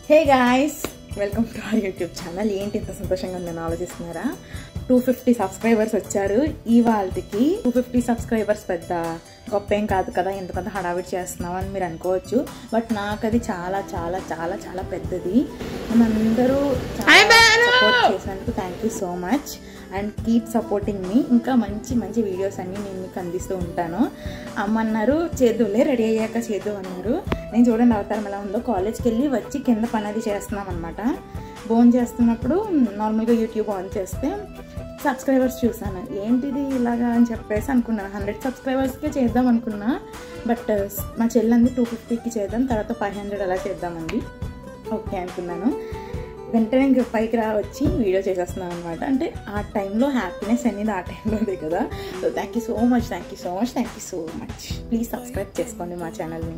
Hey guys, welcome to our YouTube channel. ఏంటి ఇంత సంతోషంగా ఉందని ఆలోచిస్తున్నారా? 250 సబ్స్క్రైబర్స్ వచ్చారు. ఇవాల్టికి 250 సబ్స్క్రైబర్స్ పెద్ద గొప్ప ఏం కాదు కదా, ఎందుకంత హడావిడి చేస్తున్నావు అని మీరు అనుకోవచ్చు. బట్ నాకు అది చాలా చాలా చాలా చాలా పెద్దది. మనందరూ సపోర్ట్ చేసినందుకు thank you so much and keep supporting మీ. ఇంకా మంచి మంచి వీడియోస్ అన్నీ నేను మీకు అందిస్తూ ఉంటాను. అమ్మ అన్నారు చేద్దులే, రెడీ అయ్యాక చేద్దు అన్నారు. నేను చూడండి అవతారం ఎలా ఉందో. కాలేజ్కి వెళ్ళి వచ్చి కింద పని అది చేస్తున్నాం అనమాట. బోన్ చేస్తున్నప్పుడు నార్మల్గా యూట్యూబ్ ఆన్ చేస్తే సబ్స్క్రైబర్స్ చూసాను. ఏంటిది ఇలాగా అని చెప్పేసి అనుకున్నాను. 100 సబ్స్క్రైబర్స్కే చేద్దాం అనుకున్నా. బట్ మా చెల్లంది 250కి చేద్దాం, తర్వాత 500 అలా చేద్దామండి. ఓకే అనుకున్నాను. వెంటనే ఇంక పైకి వచ్చి వీడియో చేసేస్తున్నాను అనమాట. అంటే ఆ టైంలో హ్యాపీనెస్ అనేది ఆ టైంలోదే కదా. So thank you so much, thank you so much, thank you so much. Please subscribe చేసుకోండి మా ఛానల్ని.